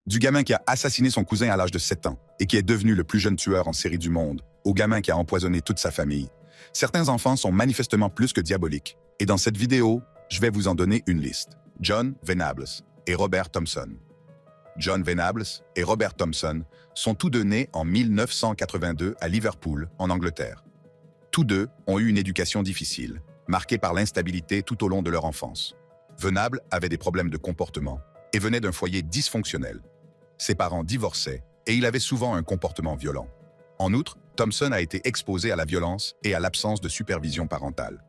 Du gamin qui a assassiné son cousin à l'âge de 7 ans et qui est devenu le plus jeune tueur en série du monde, au gamin qui a empoisonné toute sa famille. Certains enfants sont manifestement plus que diaboliques. Et dans cette vidéo, je vais vous en donner une liste. John Venables et Robert Thompson. John Venables et Robert Thompson sont tous deux nés en 1982 à Liverpool, en Angleterre. Tous deux ont eu une éducation difficile, marquée par l'instabilité tout au long de leur enfance. Venables avait des problèmes de comportement et venait d'un foyer dysfonctionnel. Ses parents divorçaient et il avait souvent un comportement violent. En outre, Thompson a été exposé à la violence et à l'absence de supervision parentale.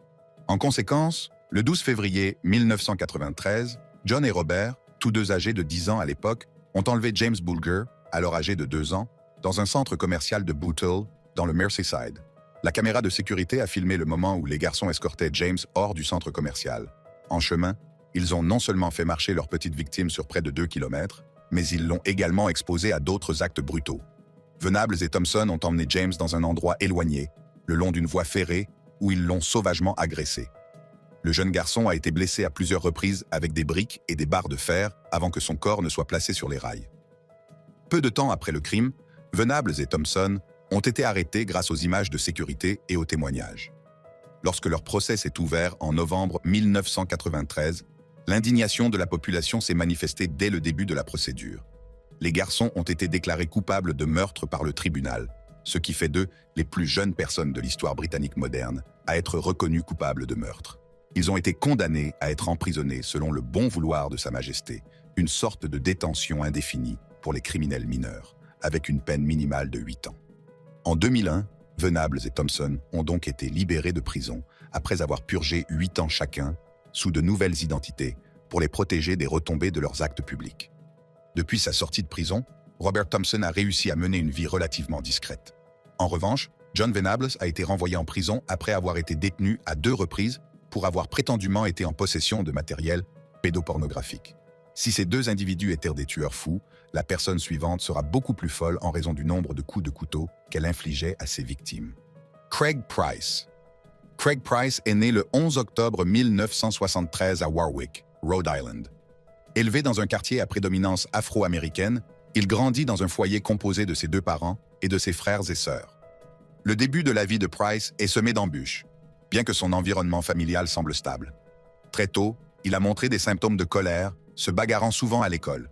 En conséquence, le 12 février 1993, John et Robert, tous deux âgés de 10 ans à l'époque, ont enlevé James Bulger, alors âgé de 2 ans, dans un centre commercial de Bootle, dans le Merseyside. La caméra de sécurité a filmé le moment où les garçons escortaient James hors du centre commercial. En chemin, ils ont non seulement fait marcher leur petite victime sur près de 2 km, mais ils l'ont également exposé à d'autres actes brutaux. Venables et Thompson ont emmené James dans un endroit éloigné, le long d'une voie ferrée, où ils l'ont sauvagement agressé. Le jeune garçon a été blessé à plusieurs reprises avec des briques et des barres de fer avant que son corps ne soit placé sur les rails. Peu de temps après le crime, Venables et Thompson ont été arrêtés grâce aux images de sécurité et aux témoignages. Lorsque leur procès s'est ouvert en novembre 1993, l'indignation de la population s'est manifestée dès le début de la procédure. Les garçons ont été déclarés coupables de meurtre par le tribunal, ce qui fait d'eux les plus jeunes personnes de l'histoire britannique moderne à être reconnus coupables de meurtre. Ils ont été condamnés à être emprisonnés selon le bon vouloir de Sa Majesté, une sorte de détention indéfinie pour les criminels mineurs, avec une peine minimale de 8 ans. En 2001, Venables et Thompson ont donc été libérés de prison après avoir purgé 8 ans chacun sous de nouvelles identités pour les protéger des retombées de leurs actes publics. Depuis sa sortie de prison, Robert Thompson a réussi à mener une vie relativement discrète. En revanche, John Venables a été renvoyé en prison après avoir été détenu à 2 reprises pour avoir prétendument été en possession de matériel pédopornographique. Si ces 2 individus étaient des tueurs fous, la personne suivante sera beaucoup plus folle en raison du nombre de coups de couteau qu'elle infligeait à ses victimes. Craig Price. Craig Price est né le 11 octobre 1973 à Warwick, Rhode Island. Élevé dans un quartier à prédominance afro-américaine, il grandit dans un foyer composé de ses 2 parents et de ses frères et sœurs. Le début de la vie de Price est semé d'embûches, bien que son environnement familial semble stable. Très tôt, il a montré des symptômes de colère, se bagarrant souvent à l'école.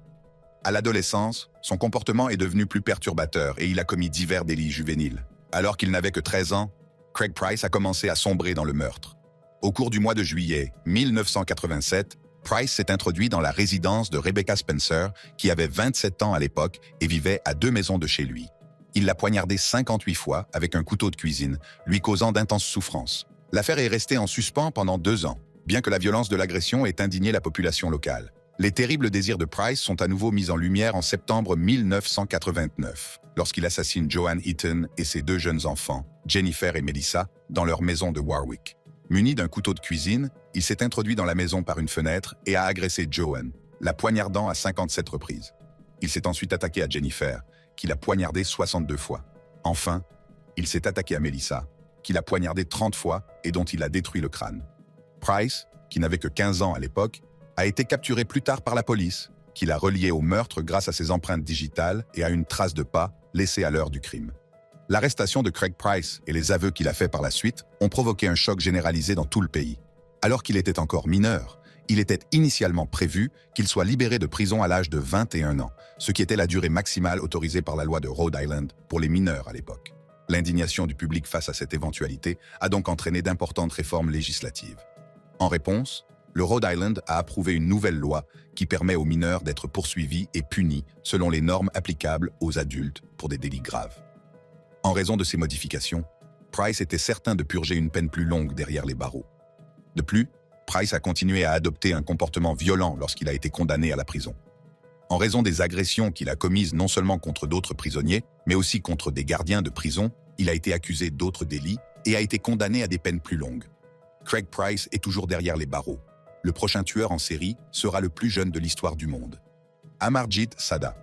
À l'adolescence, son comportement est devenu plus perturbateur et il a commis divers délits juvéniles. Alors qu'il n'avait que 13 ans, Craig Price a commencé à sombrer dans le meurtre. Au cours du mois de juillet 1987, Price s'est introduit dans la résidence de Rebecca Spencer, qui avait 27 ans à l'époque et vivait à 2 maisons de chez lui. Il l'a poignardée 58 fois avec un couteau de cuisine, lui causant d'intenses souffrances. L'affaire est restée en suspens pendant 2 ans, bien que la violence de l'agression ait indigné la population locale. Les terribles désirs de Price sont à nouveau mis en lumière en septembre 1989, lorsqu'il assassine Joanne Eaton et ses 2 jeunes enfants, Jennifer et Melissa, dans leur maison de Warwick. Muni d'un couteau de cuisine, il s'est introduit dans la maison par une fenêtre et a agressé Joanne, la poignardant à 57 reprises. Il s'est ensuite attaqué à Jennifer, qui l'a poignardée 62 fois. Enfin, il s'est attaqué à Melissa, qui l'a poignardée 30 fois et dont il a détruit le crâne. Price, qui n'avait que 15 ans à l'époque, a été capturé plus tard par la police, qui l'a relié au meurtre grâce à ses empreintes digitales et à une trace de pas laissée à l'heure du crime. L'arrestation de Craig Price et les aveux qu'il a faits par la suite ont provoqué un choc généralisé dans tout le pays. Alors qu'il était encore mineur, il était initialement prévu qu'il soit libéré de prison à l'âge de 21 ans, ce qui était la durée maximale autorisée par la loi de Rhode Island pour les mineurs à l'époque. L'indignation du public face à cette éventualité a donc entraîné d'importantes réformes législatives. En réponse, le Rhode Island a approuvé une nouvelle loi qui permet aux mineurs d'être poursuivis et punis selon les normes applicables aux adultes pour des délits graves. En raison de ces modifications, Price était certain de purger une peine plus longue derrière les barreaux. De plus, Price a continué à adopter un comportement violent lorsqu'il a été condamné à la prison. En raison des agressions qu'il a commises non seulement contre d'autres prisonniers, mais aussi contre des gardiens de prison, il a été accusé d'autres délits et a été condamné à des peines plus longues. Craig Price est toujours derrière les barreaux. Le prochain tueur en série sera le plus jeune de l'histoire du monde. Amarjit Sada.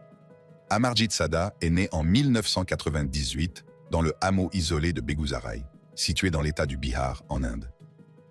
Amarjit Sada est né en 1998 dans le hameau isolé de Bégusarai, situé dans l'état du Bihar, en Inde.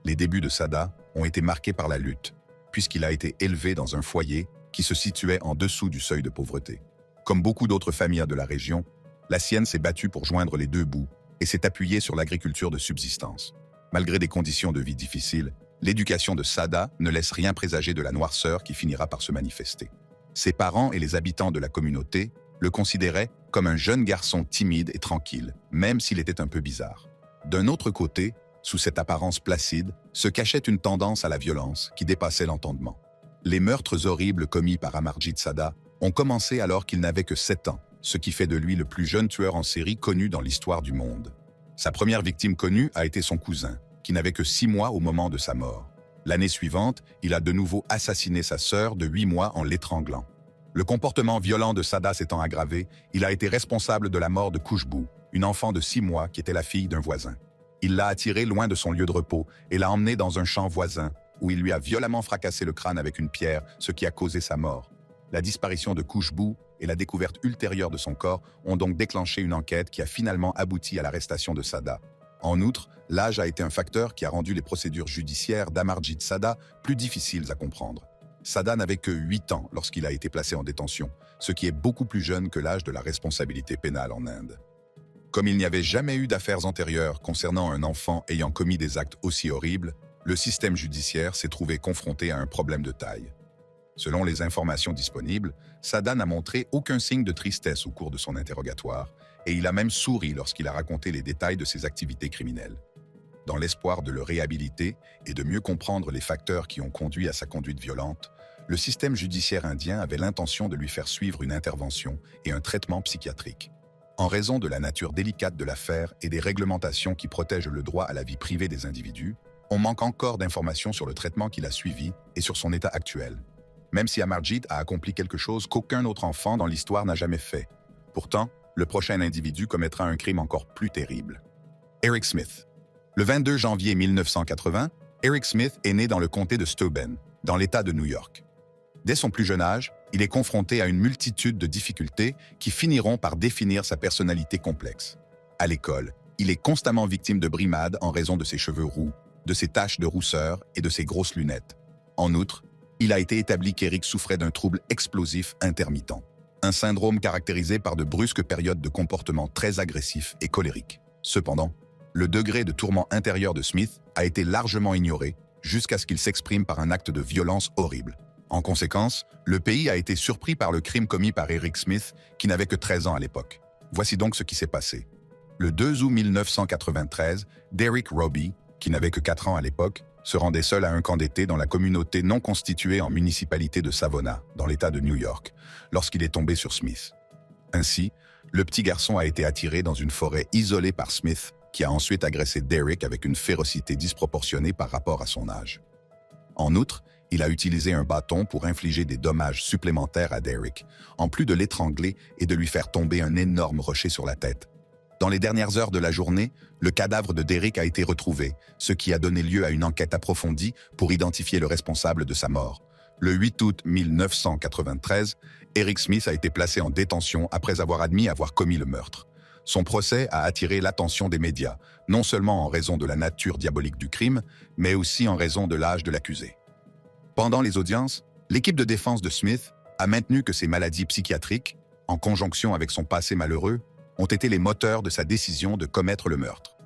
Les débuts de Sada ont été marqués par la lutte, puisqu'il a été élevé dans un foyer qui se situait en dessous du seuil de pauvreté. Comme beaucoup d'autres familles de la région, la sienne s'est battue pour joindre les deux bouts et s'est appuyée sur l'agriculture de subsistance. Malgré des conditions de vie difficiles, l'éducation de Sada ne laisse rien présager de la noirceur qui finira par se manifester. Ses parents et les habitants de la communauté le considéraient comme un jeune garçon timide et tranquille, même s'il était un peu bizarre. D'un autre côté, sous cette apparence placide, se cachait une tendance à la violence qui dépassait l'entendement. Les meurtres horribles commis par Amarjid Sada ont commencé alors qu'il n'avait que 7 ans, ce qui fait de lui le plus jeune tueur en série connu dans l'histoire du monde. Sa première victime connue a été son cousin, qui n'avait que 6 mois au moment de sa mort. L'année suivante, il a de nouveau assassiné sa sœur de 8 mois en l'étranglant. Le comportement violent de Sada s'étant aggravé, il a été responsable de la mort de Khushbu, une enfant de 6 mois qui était la fille d'un voisin. Il l'a attirée loin de son lieu de repos et l'a emmenée dans un champ voisin, où il lui a violemment fracassé le crâne avec une pierre, ce qui a causé sa mort. La disparition de Khushbu et la découverte ultérieure de son corps ont donc déclenché une enquête qui a finalement abouti à l'arrestation de Sada. En outre, l'âge a été un facteur qui a rendu les procédures judiciaires d'Amarjid Sada plus difficiles à comprendre. Sada n'avait que 8 ans lorsqu'il a été placé en détention, ce qui est beaucoup plus jeune que l'âge de la responsabilité pénale en Inde. Comme il n'y avait jamais eu d'affaires antérieures concernant un enfant ayant commis des actes aussi horribles, le système judiciaire s'est trouvé confronté à un problème de taille. Selon les informations disponibles, Sada n'a montré aucun signe de tristesse au cours de son interrogatoire, et il a même souri lorsqu'il a raconté les détails de ses activités criminelles. Dans l'espoir de le réhabiliter et de mieux comprendre les facteurs qui ont conduit à sa conduite violente, le système judiciaire indien avait l'intention de lui faire suivre une intervention et un traitement psychiatrique. En raison de la nature délicate de l'affaire et des réglementations qui protègent le droit à la vie privée des individus, on manque encore d'informations sur le traitement qu'il a suivi et sur son état actuel. Même si Amarjid a accompli quelque chose qu'aucun autre enfant dans l'histoire n'a jamais fait. Pourtant, le prochain individu commettra un crime encore plus terrible. Eric Smith. Le 22 janvier 1980, Eric Smith est né dans le comté de Steuben, dans l'État de New York. Dès son plus jeune âge, il est confronté à une multitude de difficultés qui finiront par définir sa personnalité complexe. À l'école, il est constamment victime de brimades en raison de ses cheveux roux, de ses taches de rousseur et de ses grosses lunettes. En outre, il a été établi qu'Eric souffrait d'un trouble explosif intermittent, un syndrome caractérisé par de brusques périodes de comportement très agressif et colérique. Cependant, le degré de tourment intérieur de Smith a été largement ignoré jusqu'à ce qu'il s'exprime par un acte de violence horrible. En conséquence, le pays a été surpris par le crime commis par Eric Smith, qui n'avait que 13 ans à l'époque. Voici donc ce qui s'est passé. Le 2 août 1993, Derek Roby, qui n'avait que 4 ans à l'époque, se rendait seul à un camp d'été dans la communauté non constituée en municipalité de Savona, dans l'État de New York, lorsqu'il est tombé sur Smith. Ainsi, le petit garçon a été attiré dans une forêt isolée par Smith, qui a ensuite agressé Derek avec une férocité disproportionnée par rapport à son âge. En outre, il a utilisé un bâton pour infliger des dommages supplémentaires à Derek, en plus de l'étrangler et de lui faire tomber un énorme rocher sur la tête. Dans les dernières heures de la journée, le cadavre de Derek a été retrouvé, ce qui a donné lieu à une enquête approfondie pour identifier le responsable de sa mort. Le 8 août 1993, Eric Smith a été placé en détention après avoir admis avoir commis le meurtre. Son procès a attiré l'attention des médias, non seulement en raison de la nature diabolique du crime, mais aussi en raison de l'âge de l'accusé. Pendant les audiences, l'équipe de défense de Smith a maintenu que ses maladies psychiatriques, en conjonction avec son passé malheureux, ont été les moteurs de sa décision de commettre le meurtre.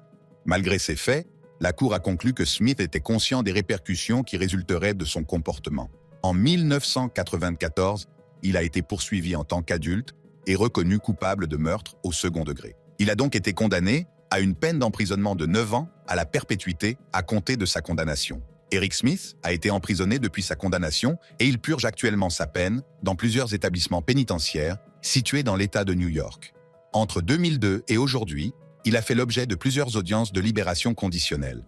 Malgré ces faits, la Cour a conclu que Smith était conscient des répercussions qui résulteraient de son comportement. En 1994, il a été poursuivi en tant qu'adulte et reconnu coupable de meurtre au second degré. Il a donc été condamné à une peine d'emprisonnement de 9 ans à la perpétuité à compter de sa condamnation. Eric Smith a été emprisonné depuis sa condamnation et il purge actuellement sa peine dans plusieurs établissements pénitentiaires situés dans l'État de New York. Entre 2002 et aujourd'hui, il a fait l'objet de plusieurs audiences de libération conditionnelle.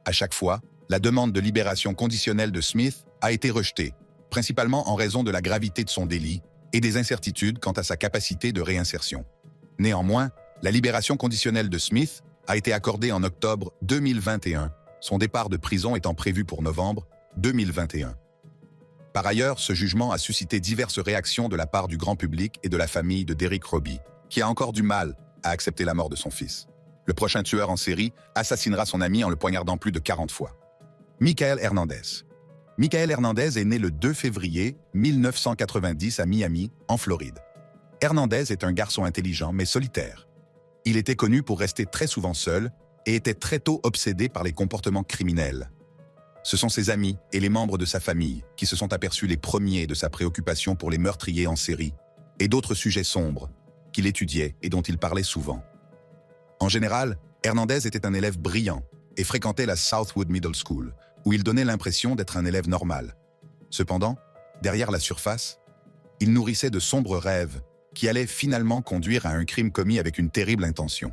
À chaque fois, la demande de libération conditionnelle de Smith a été rejetée, principalement en raison de la gravité de son délit et des incertitudes quant à sa capacité de réinsertion. Néanmoins, la libération conditionnelle de Smith a été accordée en octobre 2021, son départ de prison étant prévu pour novembre 2021. Par ailleurs, ce jugement a suscité diverses réactions de la part du grand public et de la famille de Derek Roby, qui a encore du mal à accepter la mort de son fils. Le prochain tueur en série assassinera son ami en le poignardant plus de 40 fois. Michael Hernandez. Michael Hernandez est né le 2 février 1990 à Miami, en Floride. Hernandez est un garçon intelligent mais solitaire. Il était connu pour rester très souvent seul et était très tôt obsédé par les comportements criminels. Ce sont ses amis et les membres de sa famille qui se sont aperçus les premiers de sa préoccupation pour les meurtriers en série et d'autres sujets sombres qu'il étudiait et dont il parlait souvent. En général, Hernandez était un élève brillant et fréquentait la Southwood Middle School, où il donnait l'impression d'être un élève normal. Cependant, derrière la surface, il nourrissait de sombres rêves qui allaient finalement conduire à un crime commis avec une terrible intention.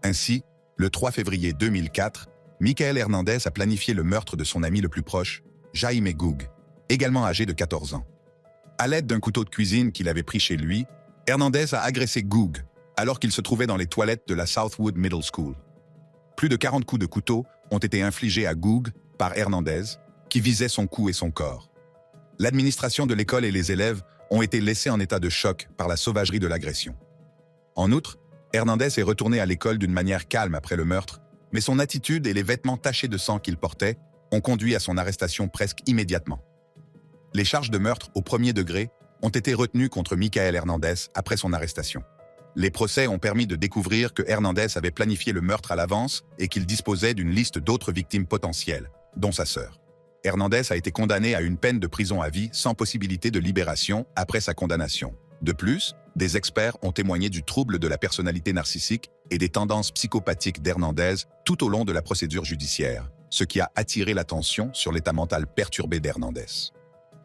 Ainsi, le 3 février 2004, Michael Hernandez a planifié le meurtre de son ami le plus proche, Jaime Goog, également âgé de 14 ans. À l'aide d'un couteau de cuisine qu'il avait pris chez lui, Hernandez a agressé Goog alors qu'il se trouvait dans les toilettes de la Southwood Middle School. Plus de 40 coups de couteau ont été infligés à Goog par Hernandez, qui visait son cou et son corps. L'administration de l'école et les élèves ont été laissés en état de choc par la sauvagerie de l'agression. En outre, Hernandez est retourné à l'école d'une manière calme après le meurtre, mais son attitude et les vêtements tachés de sang qu'il portait ont conduit à son arrestation presque immédiatement. Les charges de meurtre au premier degré ont été retenues contre Michael Hernandez après son arrestation. Les procès ont permis de découvrir que Hernandez avait planifié le meurtre à l'avance et qu'il disposait d'une liste d'autres victimes potentielles, dont sa sœur. Hernandez a été condamné à une peine de prison à vie sans possibilité de libération après sa condamnation. De plus, des experts ont témoigné du trouble de la personnalité narcissique et des tendances psychopathiques d'Hernandez tout au long de la procédure judiciaire, ce qui a attiré l'attention sur l'état mental perturbé d'Hernandez.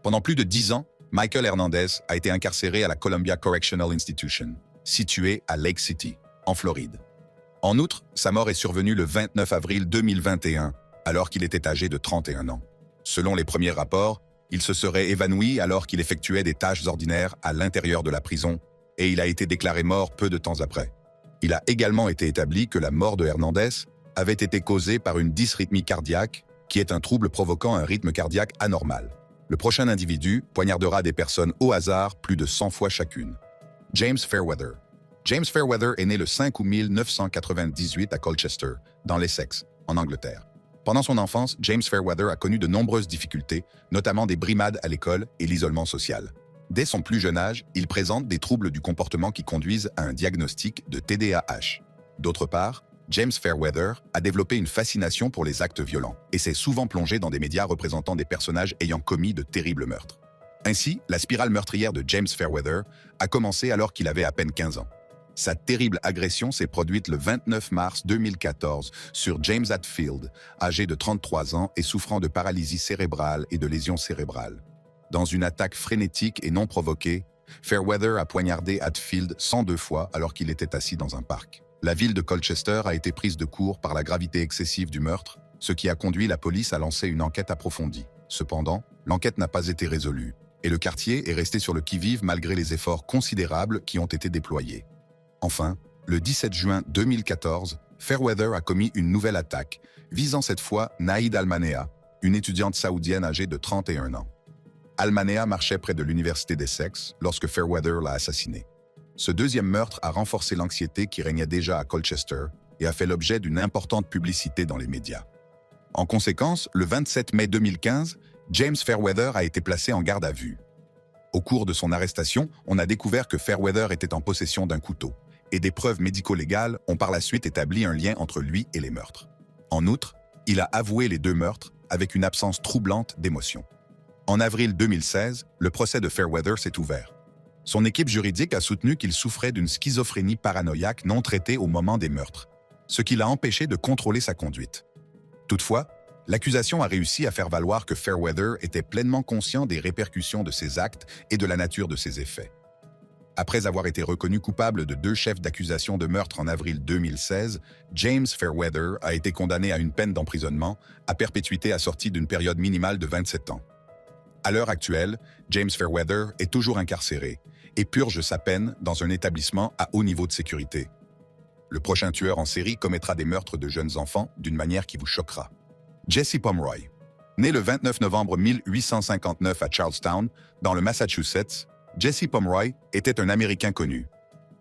Pendant plus de 10 ans, Michael Hernandez a été incarcéré à la Columbia Correctional Institution, située à Lake City, en Floride. En outre, sa mort est survenue le 29 avril 2021, alors qu'il était âgé de 31 ans. Selon les premiers rapports, il se serait évanoui alors qu'il effectuait des tâches ordinaires à l'intérieur de la prison et il a été déclaré mort peu de temps après. Il a également été établi que la mort de Hernandez avait été causée par une dysrythmie cardiaque, qui est un trouble provoquant un rythme cardiaque anormal. Le prochain individu poignardera des personnes au hasard plus de 100 fois chacune. James Fairweather. James Fairweather est né le 5 août 1998 à Colchester, dans l'Essex, en Angleterre. Pendant son enfance, James Fairweather a connu de nombreuses difficultés, notamment des brimades à l'école et l'isolement social. Dès son plus jeune âge, il présente des troubles du comportement qui conduisent à un diagnostic de TDAH. D'autre part, James Fairweather a développé une fascination pour les actes violents et s'est souvent plongé dans des médias représentant des personnages ayant commis de terribles meurtres. Ainsi, la spirale meurtrière de James Fairweather a commencé alors qu'il avait à peine 15 ans. Sa terrible agression s'est produite le 29 mars 2014 sur James Hatfield, âgé de 33 ans et souffrant de paralysie cérébrale et de lésions cérébrales. Dans une attaque frénétique et non provoquée, Fairweather a poignardé Hatfield 102 fois alors qu'il était assis dans un parc. La ville de Colchester a été prise de court par la gravité excessive du meurtre, ce qui a conduit la police à lancer une enquête approfondie. Cependant, l'enquête n'a pas été résolue, et le quartier est resté sur le qui-vive malgré les efforts considérables qui ont été déployés. Enfin, le 17 juin 2014, Fairweather a commis une nouvelle attaque, visant cette fois Naïd Almanea, une étudiante saoudienne âgée de 31 ans. Almanea marchait près de l'université d'Essex lorsque Fairweather l'a assassinée. Ce deuxième meurtre a renforcé l'anxiété qui régnait déjà à Colchester et a fait l'objet d'une importante publicité dans les médias. En conséquence, le 27 mai 2015, James Fairweather a été placé en garde à vue. Au cours de son arrestation, on a découvert que Fairweather était en possession d'un couteau, et des preuves médico-légales ont par la suite établi un lien entre lui et les meurtres. En outre, il a avoué les 2 meurtres avec une absence troublante d'émotion. En avril 2016, le procès de Fairweather s'est ouvert. Son équipe juridique a soutenu qu'il souffrait d'une schizophrénie paranoïaque non traitée au moment des meurtres, ce qui l'a empêché de contrôler sa conduite. Toutefois, l'accusation a réussi à faire valoir que Fairweather était pleinement conscient des répercussions de ses actes et de la nature de ses effets. Après avoir été reconnu coupable de 2 chefs d'accusation de meurtre en avril 2016, James Fairweather a été condamné à une peine d'emprisonnement à perpétuité assortie d'une période minimale de 27 ans. À l'heure actuelle, James Fairweather est toujours incarcéré et purge sa peine dans un établissement à haut niveau de sécurité. Le prochain tueur en série commettra des meurtres de jeunes enfants d'une manière qui vous choquera. Jesse Pomeroy. Né le 29 novembre 1859 à Charlestown, dans le Massachusetts, Jesse Pomeroy était un Américain connu.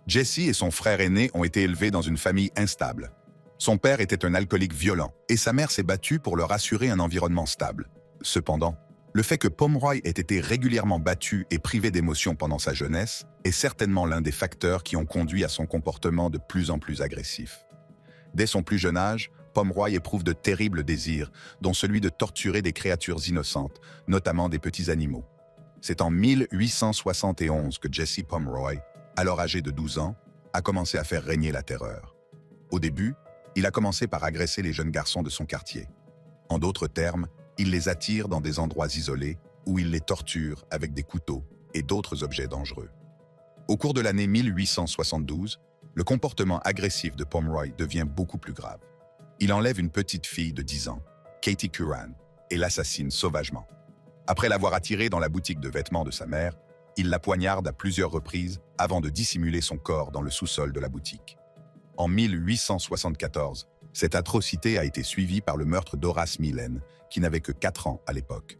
Jesse et son frère aîné ont été élevés dans une famille instable. Son père était un alcoolique violent et sa mère s'est battue pour leur assurer un environnement stable. Cependant, Le fait que Pomeroy ait été régulièrement battu et privé d'émotions pendant sa jeunesse est certainement l'un des facteurs qui ont conduit à son comportement de plus en plus agressif. Dès son plus jeune âge, Pomeroy éprouve de terribles désirs, dont celui de torturer des créatures innocentes, notamment des petits animaux. C'est en 1871 que Jesse Pomeroy, alors âgé de 12 ans, a commencé à faire régner la terreur. Au début, il a commencé par agresser les jeunes garçons de son quartier. En d'autres termes, il les attire dans des endroits isolés où il les torture avec des couteaux et d'autres objets dangereux. Au cours de l'année 1872, le comportement agressif de Pomeroy devient beaucoup plus grave. Il enlève une petite fille de 10 ans, Katie Curran, et l'assassine sauvagement. Après l'avoir attirée dans la boutique de vêtements de sa mère, il la poignarde à plusieurs reprises avant de dissimuler son corps dans le sous-sol de la boutique. En 1874, cette atrocité a été suivie par le meurtre d'Horace Millen, qui n'avait que 4 ans à l'époque.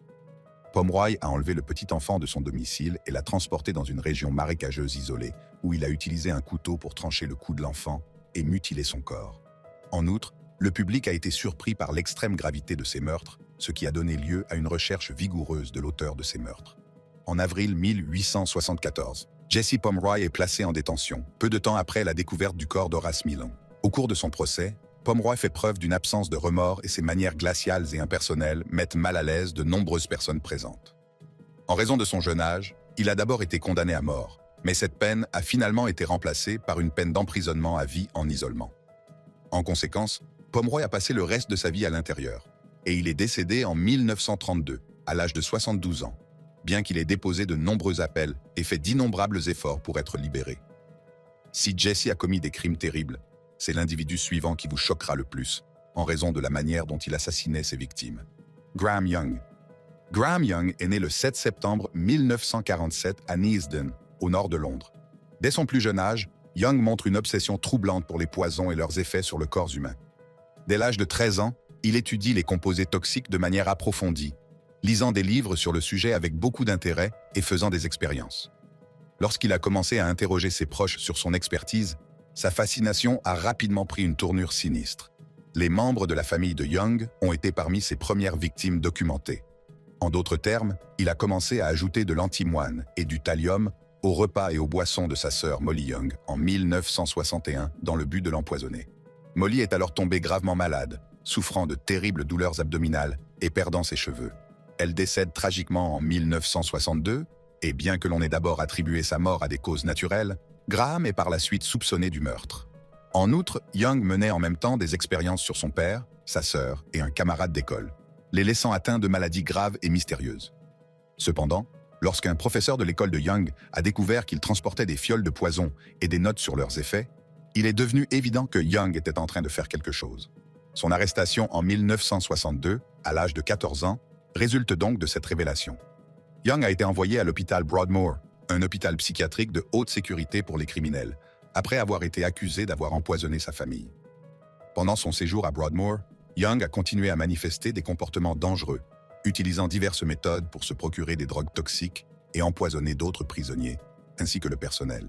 Pomeroy a enlevé le petit enfant de son domicile et l'a transporté dans une région marécageuse isolée, où il a utilisé un couteau pour trancher le cou de l'enfant et mutiler son corps. En outre, le public a été surpris par l'extrême gravité de ces meurtres, ce qui a donné lieu à une recherche vigoureuse de l'auteur de ces meurtres. En avril 1874, Jesse Pomeroy est placé en détention, peu de temps après la découverte du corps d'Horace Millen. Au cours de son procès, Pomeroy fait preuve d'une absence de remords et ses manières glaciales et impersonnelles mettent mal à l'aise de nombreuses personnes présentes. En raison de son jeune âge, il a d'abord été condamné à mort, mais cette peine a finalement été remplacée par une peine d'emprisonnement à vie en isolement. En conséquence, Pomeroy a passé le reste de sa vie à l'intérieur, et il est décédé en 1932, à l'âge de 72 ans, bien qu'il ait déposé de nombreux appels et fait d'innombrables efforts pour être libéré. Si Jesse a commis des crimes terribles, c'est l'individu suivant qui vous choquera le plus, en raison de la manière dont il assassinait ses victimes. Graham Young. Graham Young est né le 7 septembre 1947 à Neasden, au nord de Londres. Dès son plus jeune âge, Young montre une obsession troublante pour les poisons et leurs effets sur le corps humain. Dès l'âge de 13 ans, il étudie les composés toxiques de manière approfondie, lisant des livres sur le sujet avec beaucoup d'intérêt et faisant des expériences. Lorsqu'il a commencé à interroger ses proches sur son expertise, sa fascination a rapidement pris une tournure sinistre. Les membres de la famille de Young ont été parmi ses premières victimes documentées. En d'autres termes, il a commencé à ajouter de l'antimoine et du thallium aux repas et aux boissons de sa sœur Molly Young en 1961 dans le but de l'empoisonner. Molly est alors tombée gravement malade, souffrant de terribles douleurs abdominales et perdant ses cheveux. Elle décède tragiquement en 1962, et bien que l'on ait d'abord attribué sa mort à des causes naturelles, Graham est par la suite soupçonné du meurtre. En outre, Young menait en même temps des expériences sur son père, sa sœur et un camarade d'école, les laissant atteints de maladies graves et mystérieuses. Cependant, lorsqu'un professeur de l'école de Young a découvert qu'il transportait des fioles de poison et des notes sur leurs effets, il est devenu évident que Young était en train de faire quelque chose. Son arrestation en 1962, à l'âge de 14 ans, résulte donc de cette révélation. Young a été envoyé à l'hôpital Broadmoor, un hôpital psychiatrique de haute sécurité pour les criminels, après avoir été accusé d'avoir empoisonné sa famille. Pendant son séjour à Broadmoor, Young a continué à manifester des comportements dangereux, utilisant diverses méthodes pour se procurer des drogues toxiques et empoisonner d'autres prisonniers, ainsi que le personnel.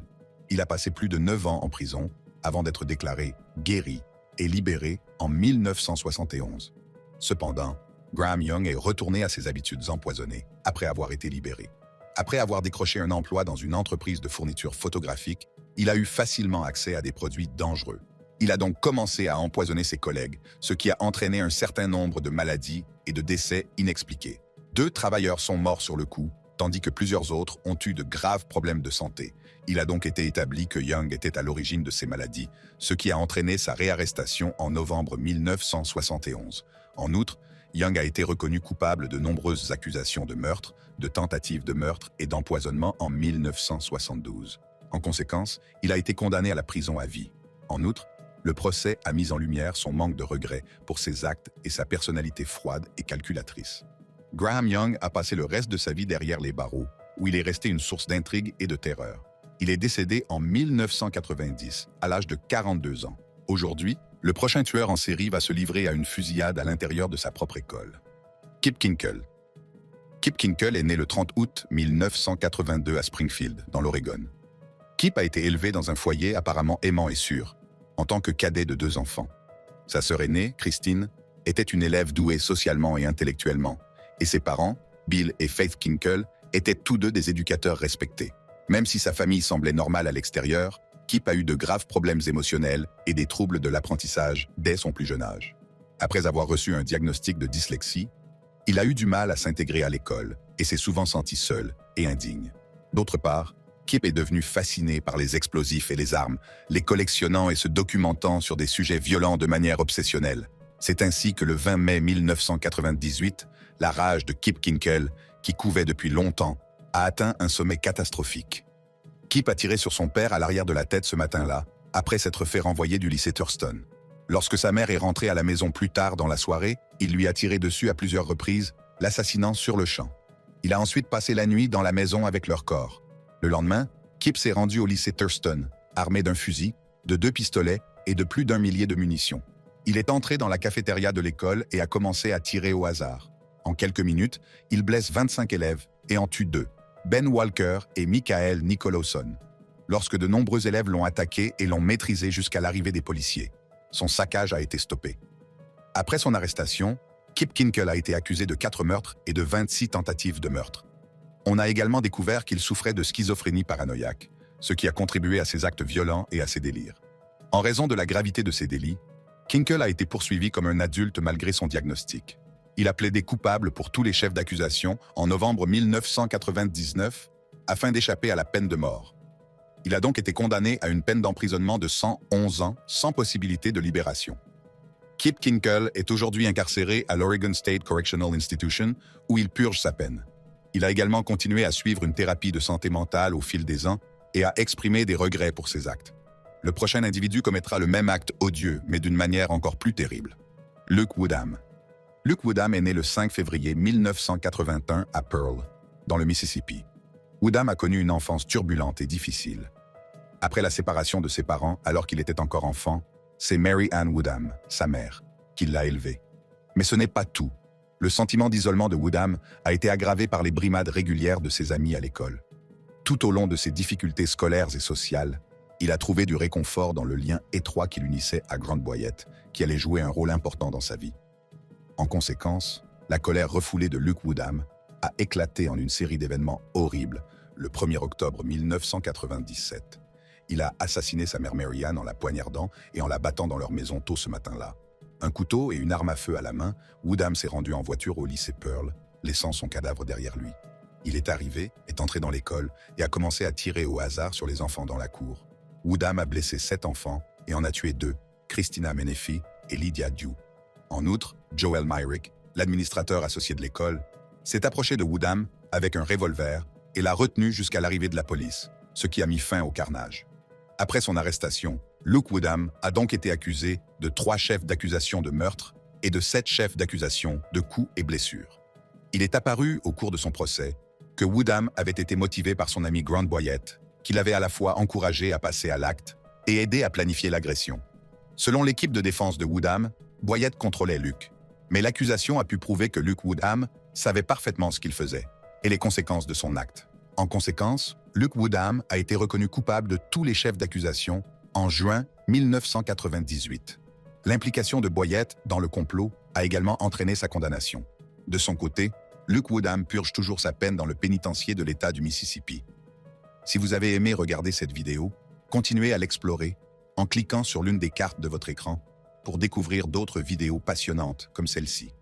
Il a passé plus de 9 ans en prison avant d'être déclaré guéri et libéré en 1971. Cependant, Graham Young est retourné à ses habitudes empoisonnées après avoir été libéré. Après avoir décroché un emploi dans une entreprise de fourniture photographique, il a eu facilement accès à des produits dangereux. Il a donc commencé à empoisonner ses collègues, ce qui a entraîné un certain nombre de maladies et de décès inexpliqués. 2 travailleurs sont morts sur le coup, tandis que plusieurs autres ont eu de graves problèmes de santé. Il a donc été établi que Young était à l'origine de ces maladies, ce qui a entraîné sa réarrestation en novembre 1971. En outre, Young a été reconnu coupable de nombreuses accusations de meurtre, de tentatives de meurtre et d'empoisonnement en 1972. En conséquence, il a été condamné à la prison à vie. En outre, le procès a mis en lumière son manque de regret pour ses actes et sa personnalité froide et calculatrice. Graham Young a passé le reste de sa vie derrière les barreaux, où il est resté une source d'intrigue et de terreur. Il est décédé en 1990, à l'âge de 42 ans. Aujourd'hui, le prochain tueur en série va se livrer à une fusillade à l'intérieur de sa propre école. Kip Kinkle. Kip Kinkle est né le 30 août 1982 à Springfield, dans l'Oregon. Kip a été élevé dans un foyer apparemment aimant et sûr, en tant que cadet de 2 enfants. Sa sœur aînée, Christine, était une élève douée socialement et intellectuellement, et ses parents, Bill et Faith Kinkle, étaient tous deux des éducateurs respectés. Même si sa famille semblait normale à l'extérieur, Kip a eu de graves problèmes émotionnels et des troubles de l'apprentissage dès son plus jeune âge. Après avoir reçu un diagnostic de dyslexie, il a eu du mal à s'intégrer à l'école et s'est souvent senti seul et indigne. D'autre part, Kip est devenu fasciné par les explosifs et les armes, les collectionnant et se documentant sur des sujets violents de manière obsessionnelle. C'est ainsi que le 20 mai 1998, la rage de Kip Kinkle, qui couvait depuis longtemps, a atteint un sommet catastrophique. Kip a tiré sur son père à l'arrière de la tête ce matin-là, après s'être fait renvoyer du lycée Thurston. Lorsque sa mère est rentrée à la maison plus tard dans la soirée, il lui a tiré dessus à plusieurs reprises, l'assassinant sur le champ. Il a ensuite passé la nuit dans la maison avec leur corps. Le lendemain, Kip s'est rendu au lycée Thurston, armé d'un fusil, de 2 pistolets et de plus d'1 millier de munitions. Il est entré dans la cafétéria de l'école et a commencé à tirer au hasard. En quelques minutes, il blesse 25 élèves et en tue 2, Ben Walker et Michael Nicholson. Lorsque de nombreux élèves l'ont attaqué et l'ont maîtrisé jusqu'à l'arrivée des policiers, son saccage a été stoppé. Après son arrestation, Kip Kinkle a été accusé de 4 meurtres et de 26 tentatives de meurtre. On a également découvert qu'il souffrait de schizophrénie paranoïaque, ce qui a contribué à ses actes violents et à ses délires. En raison de la gravité de ses délits, Kinkle a été poursuivi comme un adulte malgré son diagnostic. Il a plaidé coupable pour tous les chefs d'accusation en novembre 1999 afin d'échapper à la peine de mort. Il a donc été condamné à une peine d'emprisonnement de 111 ans sans possibilité de libération. Kip Kinkle est aujourd'hui incarcéré à l'Oregon State Correctional Institution où il purge sa peine. Il a également continué à suivre une thérapie de santé mentale au fil des ans et à exprimer des regrets pour ses actes. Le prochain individu commettra le même acte odieux, mais d'une manière encore plus terrible. Luke Woodham. Luke Woodham est né le 5 février 1981 à Pearl, dans le Mississippi. Woodham a connu une enfance turbulente et difficile. Après la séparation de ses parents, alors qu'il était encore enfant, c'est Mary Ann Woodham, sa mère, qui l'a élevé. Mais ce n'est pas tout. Le sentiment d'isolement de Woodham a été aggravé par les brimades régulières de ses amis à l'école. Tout au long de ses difficultés scolaires et sociales, il a trouvé du réconfort dans le lien étroit qui l'unissait à Grant Boyette, qui allait jouer un rôle important dans sa vie. En conséquence, la colère refoulée de Luke Woodham a éclaté en une série d'événements horribles le 1er octobre 1997. Il a assassiné sa mère Mary Ann en la poignardant et en la battant dans leur maison tôt ce matin-là. Un couteau et une arme à feu à la main, Woodham s'est rendu en voiture au lycée Pearl, laissant son cadavre derrière lui. Il est arrivé, est entré dans l'école et a commencé à tirer au hasard sur les enfants dans la cour. Woodham a blessé 7 enfants et en a tué 2, Christina Menefee et Lydia Dew. En outre, Joel Myrick, l'administrateur associé de l'école, s'est approché de Woodham avec un revolver et l'a retenu jusqu'à l'arrivée de la police, ce qui a mis fin au carnage. Après son arrestation, Luke Woodham a donc été accusé de 3 chefs d'accusation de meurtre et de 7 chefs d'accusation de coups et blessures. Il est apparu au cours de son procès que Woodham avait été motivé par son ami Grant Boyette, qui l'avait à la fois encouragé à passer à l'acte et aidé à planifier l'agression. Selon l'équipe de défense de Woodham, Boyette contrôlait Luke, mais l'accusation a pu prouver que Luke Woodham savait parfaitement ce qu'il faisait et les conséquences de son acte. En conséquence, Luke Woodham a été reconnu coupable de tous les chefs d'accusation en juin 1998. L'implication de Boyette dans le complot a également entraîné sa condamnation. De son côté, Luke Woodham purge toujours sa peine dans le pénitencier de l'État du Mississippi. Si vous avez aimé regarder cette vidéo, continuez à l'explorer en cliquant sur l'une des cartes de votre écran pour découvrir d'autres vidéos passionnantes comme celle-ci.